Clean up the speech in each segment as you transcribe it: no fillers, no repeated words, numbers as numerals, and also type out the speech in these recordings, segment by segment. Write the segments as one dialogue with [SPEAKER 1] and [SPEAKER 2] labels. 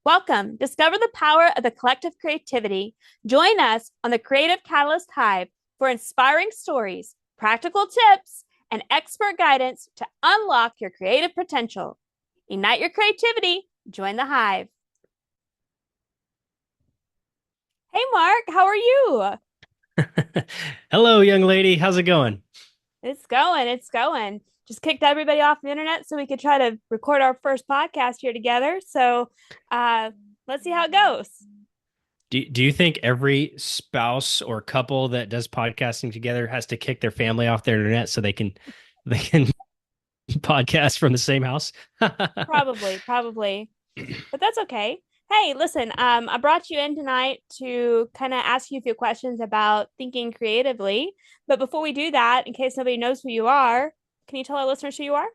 [SPEAKER 1] Welcome. Discover the power of the collective creativity. Join us on the Creative Catalyst Hive for inspiring stories, practical tips, and expert guidance to unlock your creative potential. Ignite your creativity. Join the Hive. Hey, Mark, how are you?
[SPEAKER 2] Hello, young lady. How's it going?
[SPEAKER 1] It's going. It's going. Just kicked everybody off the internet so we could try to record our first podcast here together. So uh, let's see how it goes.
[SPEAKER 2] Do you think every spouse or couple that does podcasting together has to kick their family off their internet so they can podcast from the same house?
[SPEAKER 1] Probably, but that's okay. Hey, listen, I brought you in tonight to kind of ask you a few questions about thinking creatively. But before we do that, in case nobody knows who you are, can you tell our listeners who you are?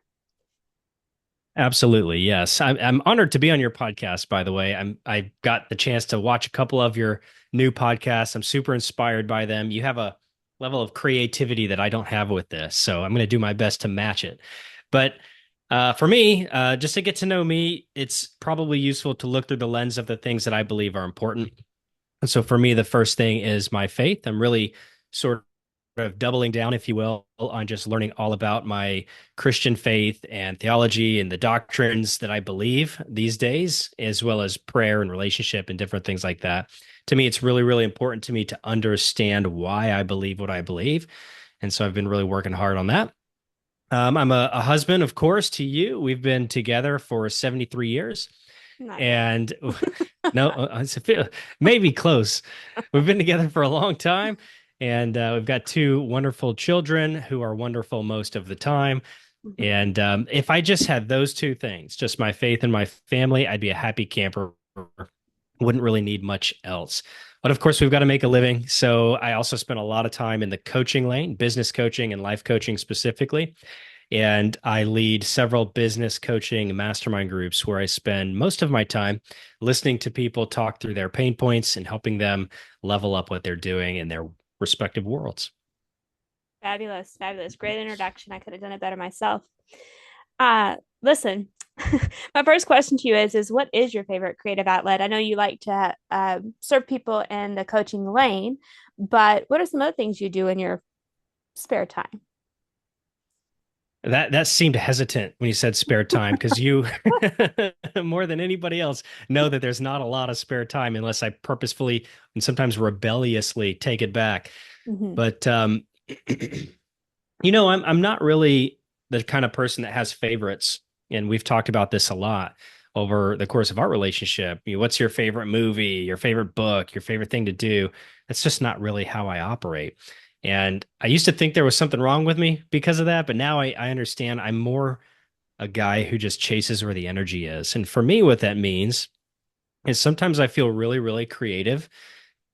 [SPEAKER 2] Absolutely, yes. I'm honored to be on your podcast. By the way, I got the chance to watch a couple of your new podcasts. I'm super inspired by them. You have a level of creativity that I don't have with this, so I'm going to do my best to match it. But for me, just to get to know me, it's probably useful to look through the lens of the things that I believe are important. And so for me, the first thing is my faith. I'm really sort of doubling down, if you will, on just learning all about my Christian faith and theology and the doctrines that I believe these days, as well as prayer and relationship and different things like that. To me, it's really, really important to me to understand why I believe what I believe. And so I've been really working hard on that. I'm a husband, of course, to you. We've been together for 73 years.
[SPEAKER 1] Not yet.
[SPEAKER 2] And no, maybe close. We've been together for a long time, and we've got two wonderful children who are wonderful most of the time.
[SPEAKER 1] Mhm.
[SPEAKER 2] And if I just had those two things, just my faith and my family, I'd be a happy camper. Wouldn't really need much else. But of course, we've got to make a living. So I also spent a lot of time in the coaching lane, business coaching and life coaching specifically. And I lead several business coaching mastermind groups where I spend most of my time listening to people talk through their pain points and helping them level up what they're doing in their respective worlds.
[SPEAKER 1] Fabulous, fabulous. Great introduction. I could have done it better myself. Listen, my first question to you is what is your favorite creative outlet? I know you like to serve people in the coaching lane, but what are some other things you do in your spare time?
[SPEAKER 2] That seemed hesitant when you said spare time because you more than anybody else know that there's not a lot of spare time unless I purposefully and sometimes rebelliously take it back.
[SPEAKER 1] Mm-hmm.
[SPEAKER 2] But I'm not really the kind of person that has favorites, and we've talked about this a lot over the course of our relationship. What's your favorite movie, your favorite book, your favorite thing to do? That's just not really how I operate. And I used to think there was something wrong with me because of that, but now I understand I'm more a guy who just chases where the energy is. And for me, what that means is sometimes I feel really, really creative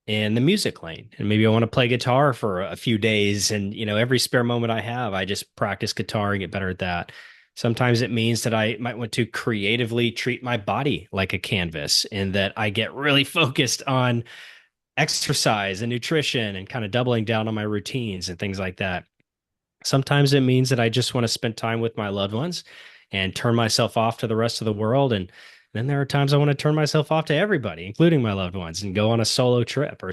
[SPEAKER 2] in the music lane. And maybe I want to play guitar for a few days. And, every spare moment I have, I just practice guitar and get better at that. Sometimes it means that I might want to creatively treat my body like a canvas and that I get really focused on exercise and nutrition and kind of doubling down on my routines and things like that. Sometimes it means that I just want to spend time with my loved ones and turn myself off to the rest of the world. And then there are times I want to turn myself off to everybody, including my loved ones, and go on a solo trip or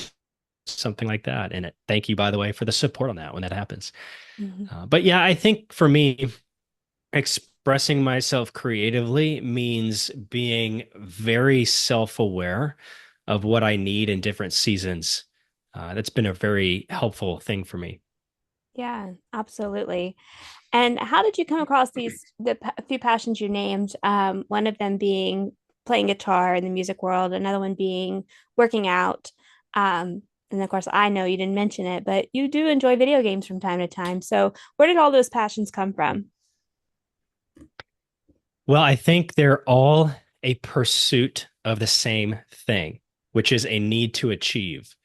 [SPEAKER 2] something like that. And thank you, by the way, for the support on that when that happens.
[SPEAKER 1] Mm-hmm.
[SPEAKER 2] But yeah, I think for me, expressing myself creatively means being very self aware of what I need in different seasons. That's been a very helpful thing for me.
[SPEAKER 1] Yeah, absolutely. And how did you come across a few passions you named? One of them being playing guitar in the music world, another one being working out. And of course, I know you didn't mention it, but you do enjoy video games from time to time. So, where did all those passions come from?
[SPEAKER 2] Well, I think they're all a pursuit of the same thing, which is a need to achieve.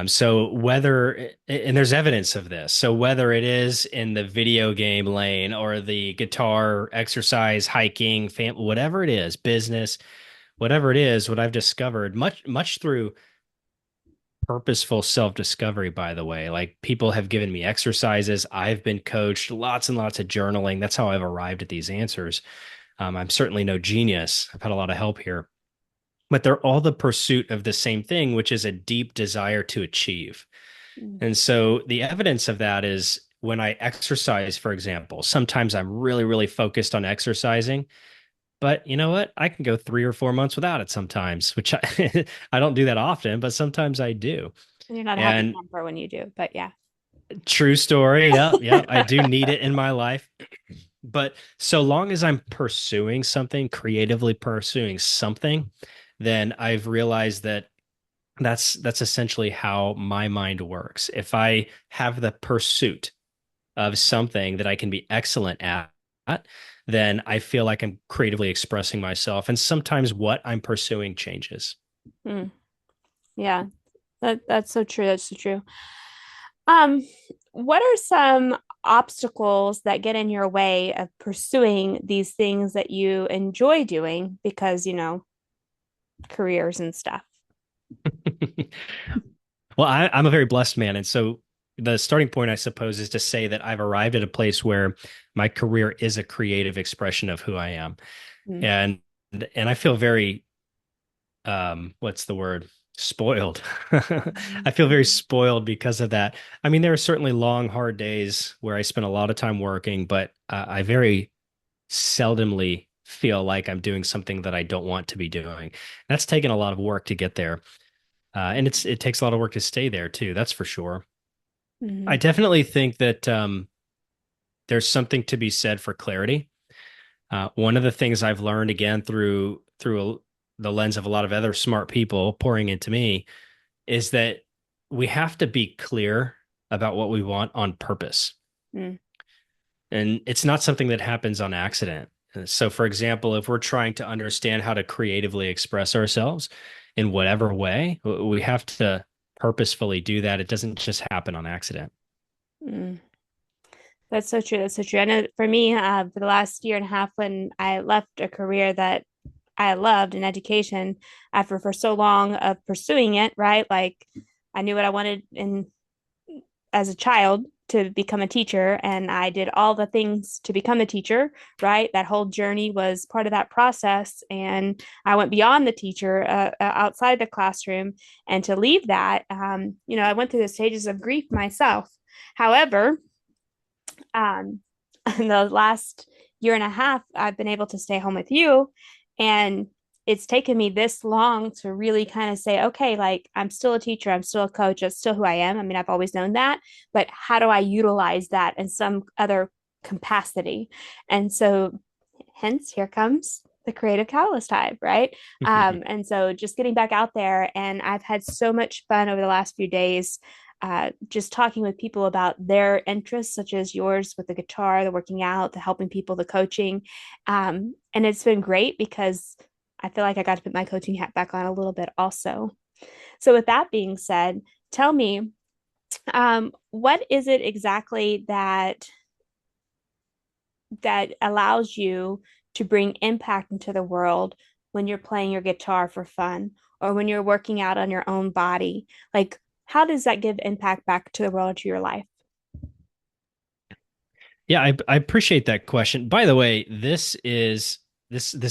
[SPEAKER 2] So and there's evidence of this. So whether it is in the video game lane or the guitar, exercise, hiking, whatever it is, business, whatever it is, what I've discovered much through purposeful self-discovery, by the way, like people have given me exercises. I've been coached, lots and lots of journaling. That's how I've arrived at these answers. I'm certainly no genius. I've had a lot of help here. but they're all the pursuit of the same thing, which is a deep desire to achieve.
[SPEAKER 1] Mm.
[SPEAKER 2] And so the evidence of that is when I exercise, for example, sometimes I'm really, really focused on exercising, but you know what? I can go 3 or 4 months without it sometimes, which I don't do that often, but sometimes I do.
[SPEAKER 1] And you're not a happy
[SPEAKER 2] And
[SPEAKER 1] camper when you do, but yeah.
[SPEAKER 2] true story. Yep. Yep. I do need it in my life. But so long as I'm pursuing something, creatively pursuing something, then I've realized that that's essentially how my mind works. If I have the pursuit of something that I can be excellent at, then I feel like I'm creatively expressing myself. And sometimes what I'm pursuing changes.
[SPEAKER 1] Mm. Yeah, that's so true. That's so true. Um, what are some obstacles that get in your way of pursuing these things that you enjoy doing because, careers and stuff?
[SPEAKER 2] Well, I'm a very blessed man. And so the starting point, I suppose, is to say that I've arrived at a place where my career is a creative expression of who I am.
[SPEAKER 1] Mm.
[SPEAKER 2] And and I feel very what's the word? Spoiled. I feel very spoiled because of that. I mean, there are certainly long, hard days where I spend a lot of time working, but I very seldomly feel like I'm doing something that I don't want to be doing. That's taken a lot of work to get there. And it takes a lot of work to stay there too. That's for sure. I
[SPEAKER 1] Mhm.
[SPEAKER 2] definitely think that there's something to be said for clarity. One of the things I've learned again the lens of a lot of other smart people pouring into me is that we have to be clear about what we want on purpose.
[SPEAKER 1] Mm.
[SPEAKER 2] And it's not something that happens on accident. So, for example, if we're trying to understand how to creatively express ourselves in whatever way, we have to purposefully do that. It doesn't just happen on accident.
[SPEAKER 1] Mm. That's so true. That's so true. I know for me, for the last year and a half, when I left a career that I loved in education, after for so long of pursuing it, right? Like I knew what I wanted in as a child to become a teacher, and I did all the things to become a teacher, right? That whole journey was part of that process, and I went beyond the teacher, outside the classroom, and to leave that, I went through the stages of grief myself. However, um, in the last year and a half, I've been able to stay home with you. And it's taken me this long to really kind of say, okay, like I'm still a teacher, I'm still a coach, that's still who I am. I mean, I've always known that, but how do I utilize that in some other capacity? And so, hence, here comes the Creative Catalyst Hive, right? And so, just getting back out there, and I've had so much fun over the last few days, just talking with people about their interests, such as yours with the guitar, the working out, the helping people, the coaching. And it's been great because I feel like I got to put my coaching hat back on a little bit also. So, with that being said, tell me, what is it exactly that allows you to bring impact into the world when you're playing your guitar for fun or when you're working out on your own body? Like, how does that give impact back to the world, to your life?
[SPEAKER 2] Yeah, I appreciate that question. By the way, this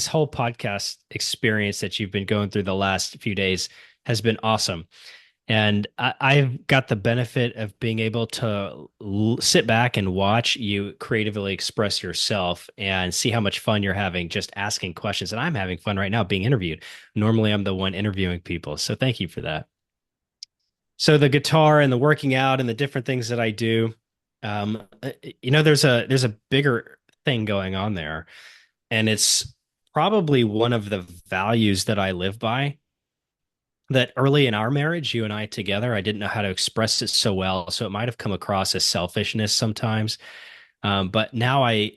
[SPEAKER 2] whole podcast experience that you've been going through the last few days has been awesome. And I've got the benefit of being able to sit back and watch you creatively express yourself and see how much fun you're having just asking questions. And I'm having fun right now being interviewed. Normally, I'm the one interviewing people. So thank you for that. So the guitar and the working out and the different things that I do, there's a bigger thing going on there, and it's probably one of the values that I live by that early in our marriage, you and I together, I didn't know how to express it so well. So it might have come across as selfishness sometimes. But now I,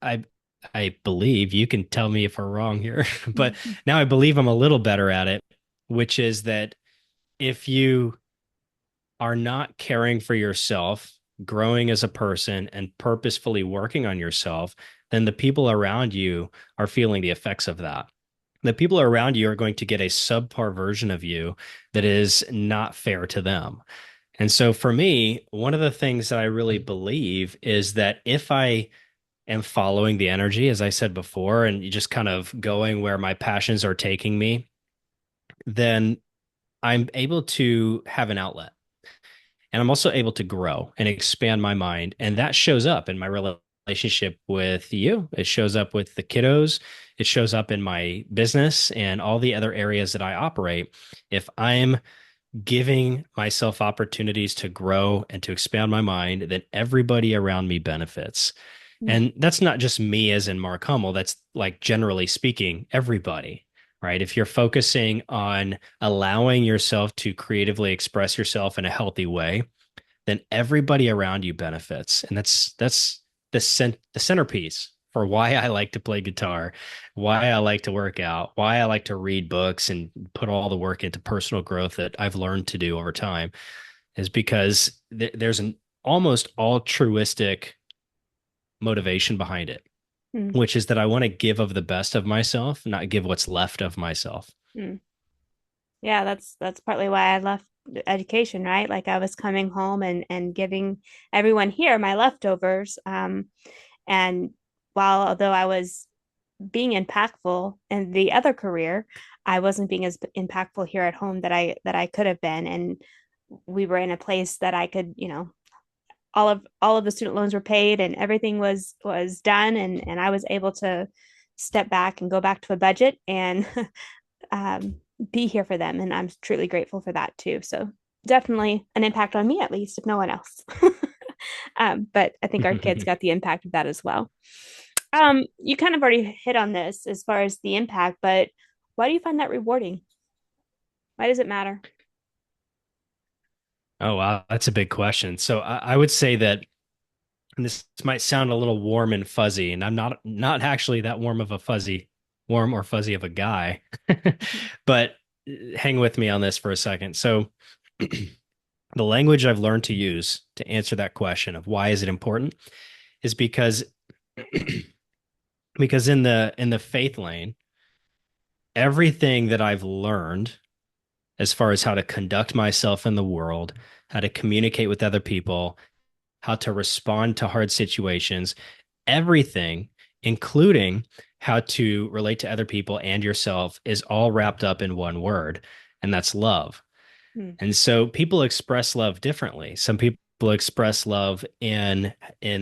[SPEAKER 2] I believe you can tell me if we're wrong here, but now I believe I'm a little better at it, which is that if you are not caring for yourself, growing as a person, and purposefully working on yourself, then the people around you are feeling the effects of that. The people around you are going to get a subpar version of you that is not fair to them. And so for me, one of the things that I really believe is that if I am following the energy, as I said before, and just kind of going where my passions are taking me, then I'm able to have an outlet. And I'm also able to grow and expand my mind. And that shows up in my relationship with you. It shows up with the kiddos. It shows up in my business and all the other areas that I operate. If I'm giving myself opportunities to grow and to expand my mind, then everybody around me benefits.
[SPEAKER 1] Mm.
[SPEAKER 2] And that's not just me as in Mark Hummel. That's like generally speaking, everybody, right? If you're focusing on allowing yourself to creatively express yourself in a healthy way, then everybody around you benefits. And that's the centerpiece for why I like to play guitar, why I like to work out, why I like to read books and put all the work into personal growth that I've learned to do over time is because there's an almost altruistic motivation behind it,
[SPEAKER 1] Mm.
[SPEAKER 2] which is that I want to give of the best of myself, not give what's left of myself.
[SPEAKER 1] Mm. Yeah, that's partly why I left education, right? Like I was coming home and giving everyone here my leftovers. And while although I was being impactful in the other career, I wasn't being as impactful here at home that I could have been. And we were in a place that I could, all of the student loans were paid and everything was done, and I was able to step back and go back to a budget and um, be here for them. And I'm truly grateful for that too. So definitely an impact on me, at least, if no one else. But I think our kids got the impact of that as well. You kind of already hit on this as far as the impact, but why do you find that rewarding? Why does it matter?
[SPEAKER 2] Oh, wow. That's a big question. So I would say that, and this might sound a little warm and fuzzy, and I'm not actually that warm or fuzzy of a guy, but hang with me on this for a second. So the language I've learned to use to answer that question of why is it important is because because in the faith lane, everything that I've learned as far as how to conduct myself in the world, how to communicate with other people, how to respond to hard situations, everything, including how to relate to other people and yourself, is all wrapped up in one word, and that's love.
[SPEAKER 1] Hmm.
[SPEAKER 2] And so people express love differently. Some people express love in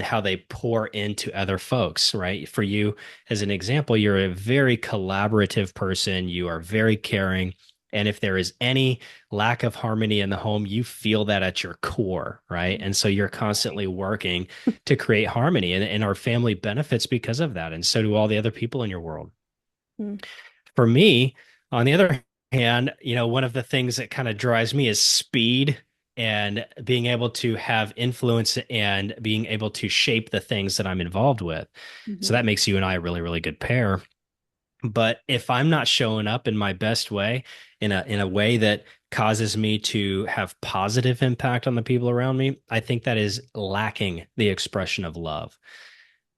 [SPEAKER 2] how they pour into other folks, right? For you, as an example, you're a very collaborative person. You are very caring. And if there is any lack of harmony in the home, you feel that at your core, right? And so you're constantly working to create harmony. And our family benefits because of that. And so do all the other people in your world.
[SPEAKER 1] Hmm.
[SPEAKER 2] For me, on the other hand, one of the things that kind of drives me is speed and being able to have influence and being able to shape the things that I'm involved with. So
[SPEAKER 1] Mhm.
[SPEAKER 2] that makes you and I a really, really good pair. But if I'm not showing up in my best way, in a way that causes me to have positive impact on the people around me, I think that is lacking the expression of love.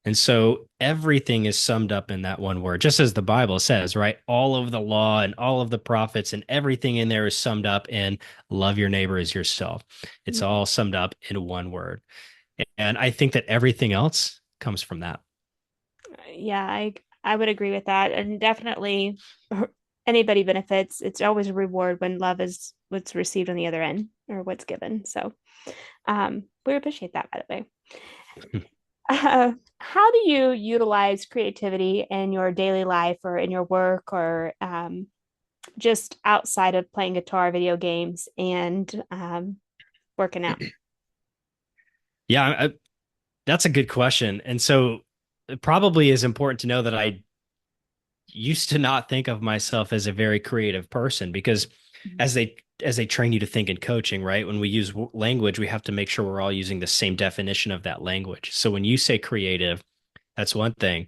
[SPEAKER 2] And so everything is summed up in that one word, just as the Bible says, right? All of the law and all of the prophets and everything in there is summed up in love your neighbor as yourself. It's all summed up in one word. And I think that everything else comes from that.
[SPEAKER 1] Yeah, I would agree with that, and definitely anybody benefits. It's always a reward when love is what's received on the other end or what's given. So, we appreciate that, by the way. How do you utilize creativity in your daily life or in your work or just outside of playing guitar, video games, and working out?
[SPEAKER 2] Yeah, that's a good question. And so it probably is important to know that I used to not think of myself as a very creative person because
[SPEAKER 1] Mhm.
[SPEAKER 2] as they train you to think in coaching, right? When we use language, we have to make sure we're all using the same definition of that language. So when you say creative, that's one thing.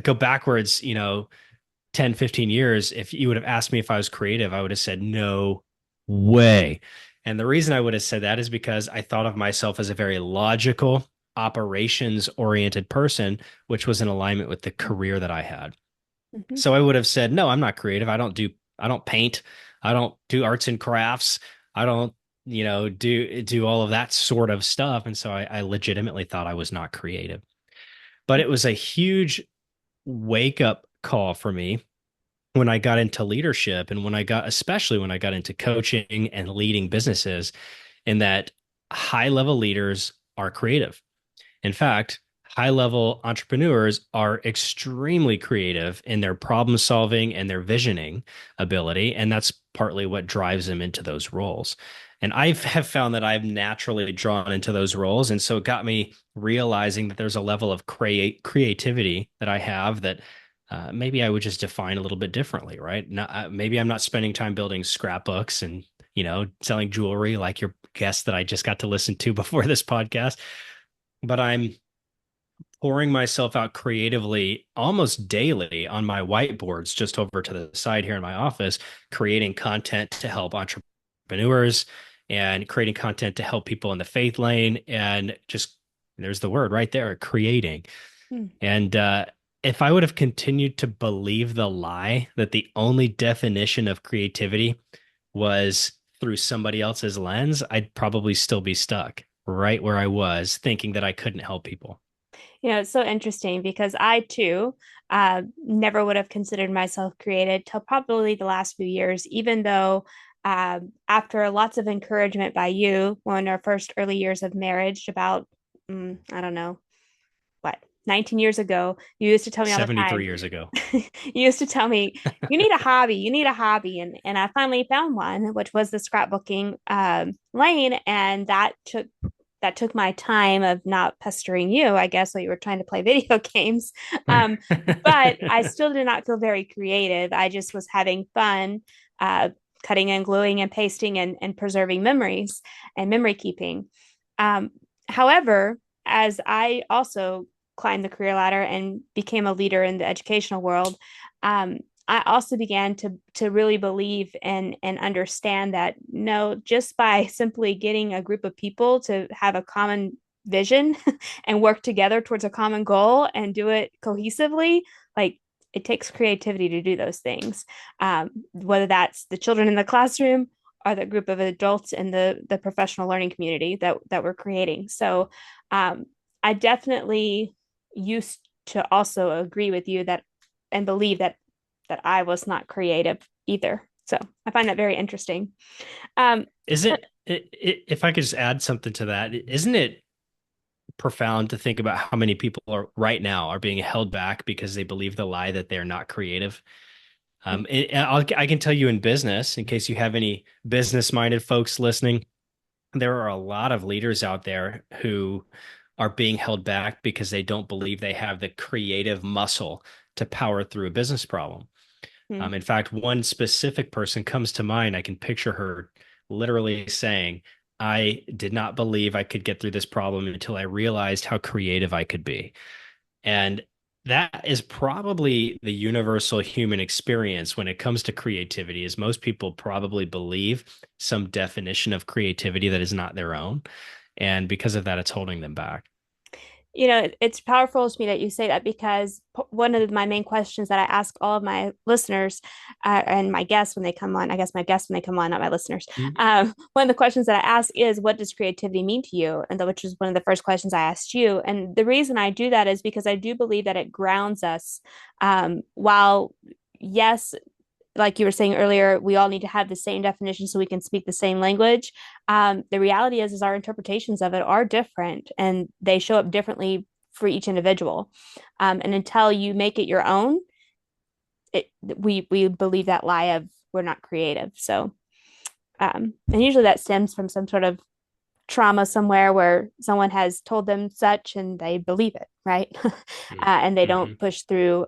[SPEAKER 2] Go backwards, 10, 15 years, if you would have asked me if I was creative, I would have said no way. And the reason I would have said that is because I thought of myself as a very logical, operations oriented person, which was in alignment with the career that I had.
[SPEAKER 1] Mhm.
[SPEAKER 2] So I would have said, no, I'm not creative. I don't paint. I don't do arts and crafts. I don't, do all of that sort of stuff. And so I legitimately thought I was not creative. But it was a huge wake up call for me when I got into leadership and especially when I got into coaching and leading businesses, in that high level leaders are creative. In fact, high level entrepreneurs are extremely creative in their problem solving and their visioning ability. And that's partly what drives them into those roles. And I have found that I'm naturally drawn into those roles. And so it got me realizing that there's a level of creativity that I have that maybe I would just define a little bit differently, right? Maybe I'm not spending time building scrapbooks and, selling jewelry like your guest that I just got to listen to before this podcast, but I'm pouring myself out creatively almost daily on my whiteboards just over to the side here in my office, creating content to help entrepreneurs and creating content to help people in the faith lane. And just there's the word right there, creating.
[SPEAKER 1] Hmm.
[SPEAKER 2] And if I would have continued to believe the lie that the only definition of creativity was through somebody else's lens, I'd probably still be stuck right where I was, thinking that I couldn't help people.
[SPEAKER 1] It's so interesting because I too never would have considered myself creative till probably the last few years, even though after lots of encouragement by you when our first early years of marriage, about, I don't know, what, 19 years ago, you used to tell me all the
[SPEAKER 2] 73
[SPEAKER 1] time,
[SPEAKER 2] years ago.
[SPEAKER 1] you used to tell me, you need a hobby, you need a hobby. And I finally found one, which was the scrapbooking lane. And that took my time of not pestering you, I guess, while you were trying to play video games. But I still did not feel very creative. I just was having fun, cutting and gluing and pasting and preserving memories and memory keeping. However, as I also climbed the career ladder and became a leader in the educational world, I also began to really believe and understand that no, just by simply getting a group of people to have a common vision and work together towards a common goal and do it cohesively, like it takes creativity to do those things. Whether that's the children in the classroom or the group of adults in the professional learning community that we're creating. So I definitely used to also agree with you that and believe that I was not creative either. So I find that very interesting.
[SPEAKER 2] Isn't if I could just add something to that, isn't it profound to think about how many people are right now are being held back because they believe the lie that they're not creative? I can tell you in business, in case you have any business minded folks listening, there are a lot of leaders out there who are being held back because they don't believe they have the creative muscle to power through a business problem.
[SPEAKER 1] Hmm.
[SPEAKER 2] In fact, one specific person comes to mind. I can picture her literally saying, I did not believe I could get through this problem until I realized how creative I could be. And that is probably the universal human experience when it comes to creativity, is most people probably believe some definition of creativity that is not their own. And because of that, it's holding them back.
[SPEAKER 1] It's powerful to me that you say that because one of my main questions that I ask all of my listeners and my guests when they come on, I guess my guests when they come on, not my listeners.
[SPEAKER 2] Mm.
[SPEAKER 1] One of the questions that I ask is, what does creativity mean to you? And which is one of the first questions I asked you. And the reason I do that is because I do believe that it grounds us. While, yes, like you were saying earlier, we all need to have the same definition so we can speak the same language. The reality is our interpretations of it are different and they show up differently for each individual. And until you make it your own, we believe that lie of we're not creative. So, and usually that stems from some sort of trauma somewhere where someone has told them such and they believe it, right? And they don't
[SPEAKER 2] Mm-hmm.
[SPEAKER 1] push through.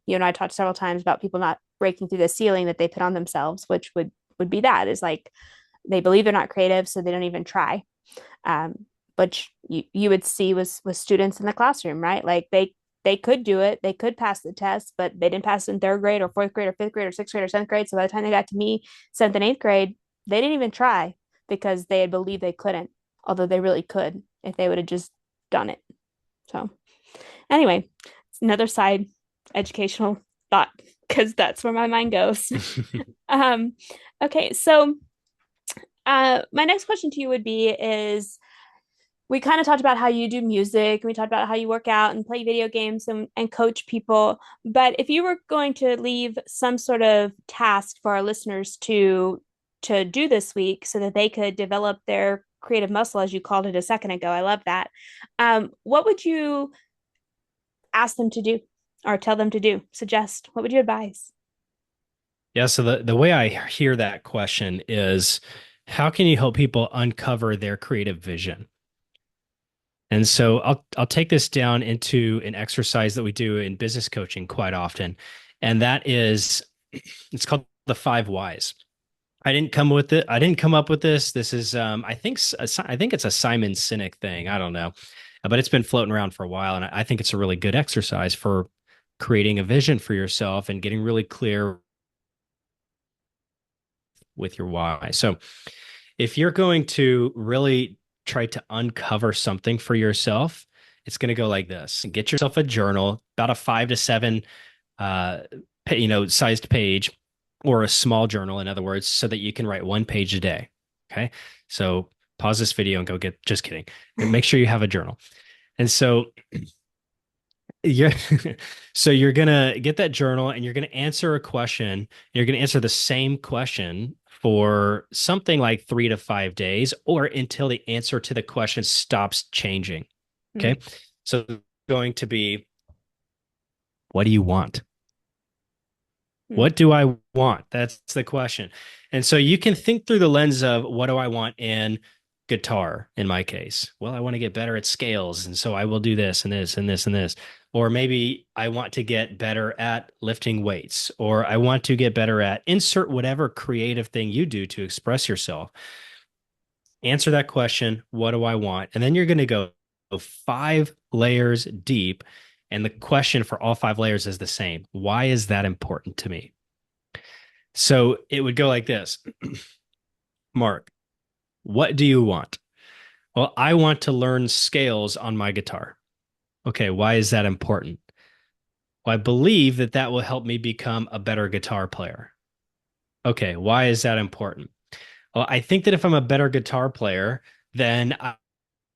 [SPEAKER 1] You and I talked several times about people not breaking through the ceiling that they put on themselves, which would be that is like they believe they're not creative, so they don't even try. Which you would see with students in the classroom, right? Like they could do it, they could pass the test, but they didn't pass in third grade or fourth grade or fifth grade or sixth grade or seventh grade. So by the time they got to me, seventh and eighth grade, they didn't even try because they had believed they couldn't, although they really could if they would have just done it. So anyway, it's another side educational thought because that's where my mind goes. um, okay, so my next question to you would be is we kind of talked about how you do music, and we talked about how you work out and play video games and coach people. But if you were going to leave some sort of task for our listeners to do this week so that they could develop their creative muscle, as you called it a second ago, I love that. What would you ask them to do or tell them to do? Suggest? What would you advise?
[SPEAKER 2] Yeah. So the way I hear that question is, how can you help people uncover their creative vision? And so I'll take this down into an exercise that we do in business coaching quite often. And that is, it's called the five whys. I didn't come with it. I didn't come up with this. This is I think it's a Simon Sinek thing. I don't know. But it's been floating around for a while, and I think it's a really good exercise for creating a vision for yourself and getting really clear with your why. So if you're going to really try to uncover something for yourself, it's going to go like this. Get yourself a journal, about a 5 to 7 uh sized page, or a small journal, in other words, so that you can write 1 page a day. Okay. So pause this video and go get, just kidding. And make sure you have a journal. And so you're so you're gonna get that journal and you're gonna answer a question. You're gonna answer the same question for something like 3 to 5 days, or until the answer to the question stops changing.
[SPEAKER 1] Mm-hmm.
[SPEAKER 2] Okay. So going to be, what do you want? What do I want? That's the question. And so you can think through the lens of, what do I want in guitar, in my case? Well, I want to get better at scales. And so I will do this and this and this and this. Or maybe I want to get better at lifting weights, or I want to get better at, insert whatever creative thing you do to express yourself. Answer that question. What do I want? And then you're going to go 5 layers deep. And the question for all 5 layers is the same. Why is that important to me? So it would go like this. Mark, what do you want? Well, I want to learn scales on my guitar. Okay, why is that important? Well, I believe that that will help me become a better guitar player. Okay, why is that important? Well, I think that if I'm a better guitar player, then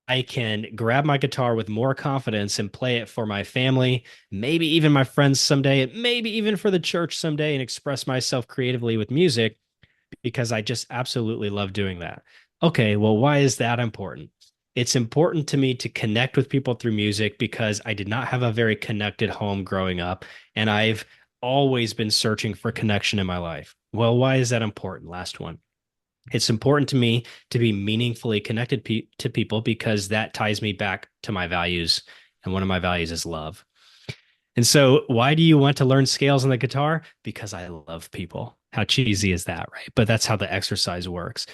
[SPEAKER 2] I can grab my guitar with more confidence and play it for my family, maybe even my friends someday, maybe even for the church someday, and express myself creatively with music, because I just absolutely love doing that. Okay, well, why is that important? It's important to me to connect with people through music because I did not have a very connected home growing up, and I've always been searching for connection in my life. Well, why is that important? Last one. It's important to me to be meaningfully connected to people because that ties me back to my values. And one of my values is love. And so, why do you want to learn scales on the guitar? Because I love people. How cheesy is that, right? But that's how the exercise works.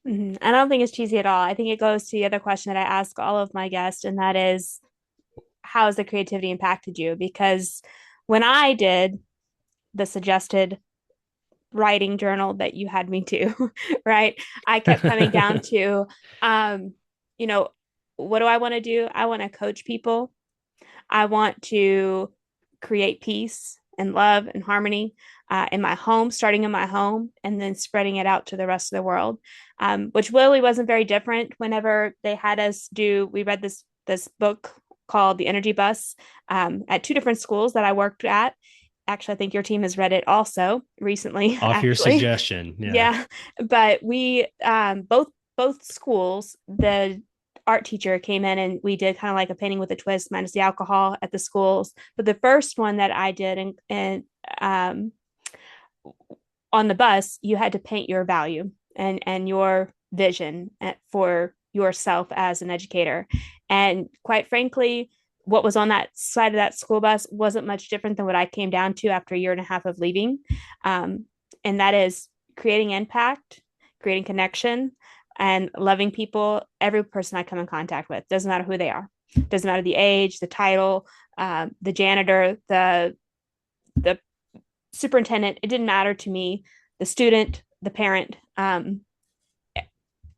[SPEAKER 1] Mm-hmm. I don't think it's cheesy at all. I think it goes to the other question that I ask all of my guests, and that is, how has the creativity impacted you? Because when I did the suggested writing journal that you had me to, right, I kept coming down to, um, you know, what do I want to do? I want to coach people. I want to create peace and love and harmony in my home, starting in my home and then spreading it out to the rest of the world, which really wasn't very different. Whenever they had us do, we read this book called The Energy Bus at 2 different schools that I worked at. Actually, I think your team has read it also recently.
[SPEAKER 2] Off your
[SPEAKER 1] Actually,
[SPEAKER 2] suggestion. Yeah.
[SPEAKER 1] yeah, but we both schools, the art teacher came in and we did kind of like a painting with a twist minus the alcohol at the schools. But the first one that I did, and on the bus, you had to paint your value and your vision for yourself as an educator. And quite frankly, what was on that side of that school bus wasn't much different than what I came down to after a year and a half of leaving. Um, and that is creating impact, creating connection, and loving people. Every person I come in contact with, doesn't matter who they are, doesn't matter the age, the title, the janitor, the superintendent. It didn't matter to me. The student, the parent,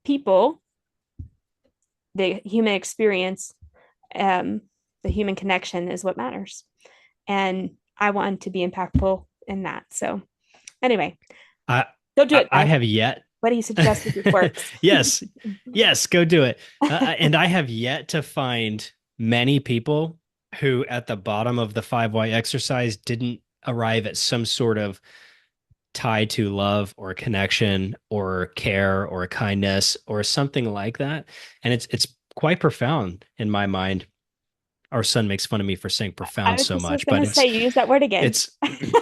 [SPEAKER 1] people, the human experience, um, the human connection is what matters. And I want to be impactful in that. So anyway,
[SPEAKER 2] I
[SPEAKER 1] go do it,
[SPEAKER 2] I
[SPEAKER 1] guys.
[SPEAKER 2] have yet
[SPEAKER 1] What do you suggest with your quirks?
[SPEAKER 2] Yes, yes, go do it. And I have yet to find many people who, at the bottom of the 5 Why exercise, didn't arrive at some sort of tie to love or connection or care or kindness or something like that. And it's quite profound in my mind. Our son makes fun of me for saying
[SPEAKER 1] I
[SPEAKER 2] profound
[SPEAKER 1] was
[SPEAKER 2] so
[SPEAKER 1] just was
[SPEAKER 2] much,
[SPEAKER 1] going
[SPEAKER 2] but
[SPEAKER 1] to say, you use that word again.
[SPEAKER 2] it's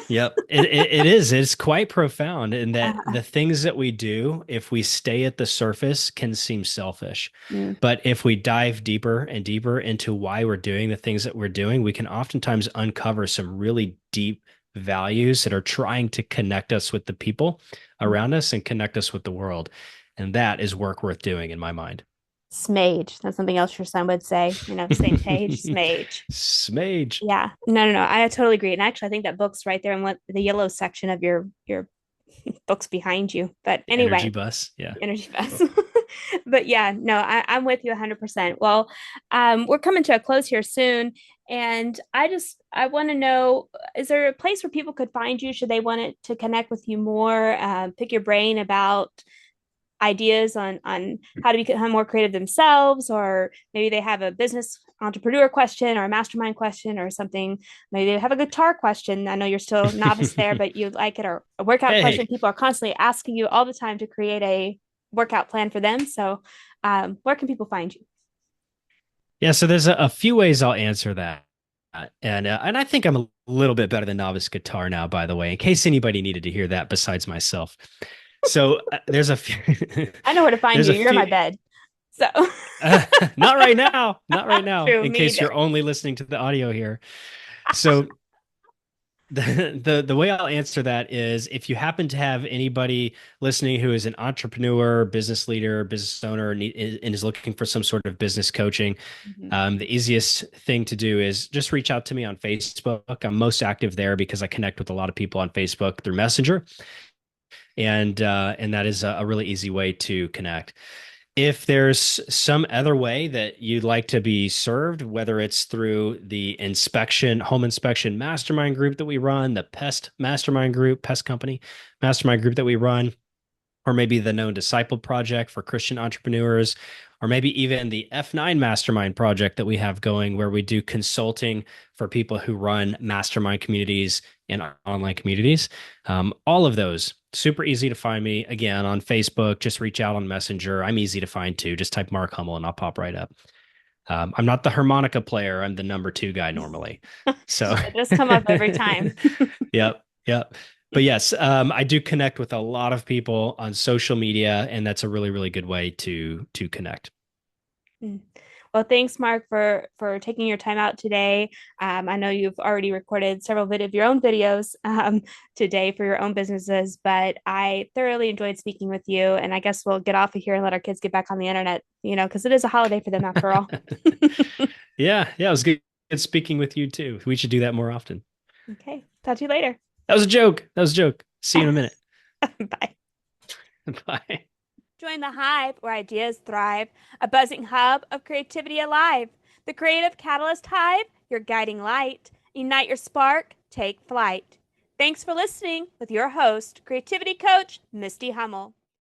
[SPEAKER 2] yep, it is. It's quite profound in that
[SPEAKER 1] Uh,
[SPEAKER 2] the things that we do, if we stay at the surface, can seem selfish.
[SPEAKER 1] mm,
[SPEAKER 2] But if we dive deeper and deeper into why we're doing the things that we're doing, we can oftentimes uncover some really deep values that are trying to connect us with the people
[SPEAKER 1] mm.
[SPEAKER 2] around us and connect us with the world. And that is work worth doing in my mind.
[SPEAKER 1] Smage. That's something else your son would say. Same page, smage.
[SPEAKER 2] Smage.
[SPEAKER 1] Yeah. No, no, no. I totally agree. And actually, I think that book's right there in what the yellow section of your books behind you. But
[SPEAKER 2] The energy
[SPEAKER 1] anyway,
[SPEAKER 2] bus. Yeah.
[SPEAKER 1] energy fest. But yeah, no, I'm with you 100%. Well, we're coming to a close here soon. And I want to know, is there a place where people could find you? Should they want it to connect with you more? Pick your brain about ideas on how to become more creative themselves, or maybe they have a business entrepreneur question or a mastermind question or something. Maybe they have a guitar question. I know you're still novice there, but you like it, or a workout question.
[SPEAKER 2] Hey,
[SPEAKER 1] People are constantly asking you all the time to create a workout plan for them. So where can people find you?
[SPEAKER 2] yeah, so there's a few ways I'll answer that. And I think I'm a little bit better than novice guitar now, by the way, in case anybody needed to hear that besides myself. So there's a few
[SPEAKER 1] I know where to find
[SPEAKER 2] there's
[SPEAKER 1] you.
[SPEAKER 2] a
[SPEAKER 1] You're in my
[SPEAKER 2] few
[SPEAKER 1] bed. So
[SPEAKER 2] not right now, not right now,
[SPEAKER 1] true,
[SPEAKER 2] in
[SPEAKER 1] me
[SPEAKER 2] case
[SPEAKER 1] either.
[SPEAKER 2] you're only listening to the audio here. So the way I'll answer that is if you happen to have anybody listening who is an entrepreneur, business leader, business owner, and is looking for some sort of business coaching,
[SPEAKER 1] Mhm.
[SPEAKER 2] the easiest thing to do is just reach out to me on Facebook. I'm most active there because I connect with a lot of people on Facebook through Messenger, and that is a really easy way to connect. If there's some other way that you'd like to be served, whether it's through the home inspection mastermind group that we run, the pest mastermind group, pest company mastermind group that we run, or maybe the Known Disciple Project for Christian entrepreneurs, or maybe even the F9 Mastermind project that we have going, where we do consulting for people who run mastermind communities and online communities. All of those, super easy to find me. Again, on Facebook, just reach out on Messenger. I'm easy to find too. Just type Mark Hummel and I'll pop right up. I'm not the harmonica player. I'm the number two guy normally. So,
[SPEAKER 1] It just come up every time.
[SPEAKER 2] yep, yep. But yes, I do connect with a lot of people on social media, and that's a really, really good way to connect.
[SPEAKER 1] Mm. Well, thanks, Mark, for taking your time out today. I know you've already recorded several of your own videos today for your own businesses, but I thoroughly enjoyed speaking with you. And I guess we'll get off of here and let our kids get back on the internet, because it is a holiday for them after all.
[SPEAKER 2] Yeah, yeah, it was good speaking with you too. We should do that more often.
[SPEAKER 1] Okay, talk to you later.
[SPEAKER 2] That was a joke. That was a joke. See you in a minute.
[SPEAKER 1] Bye.
[SPEAKER 2] Bye.
[SPEAKER 1] Join the Hive where ideas thrive, a buzzing hub of creativity alive. The Creative Catalyst Hive, your guiding light. Ignite your spark, take flight. Thanks for listening with your host, creativity coach, Misty Hummel.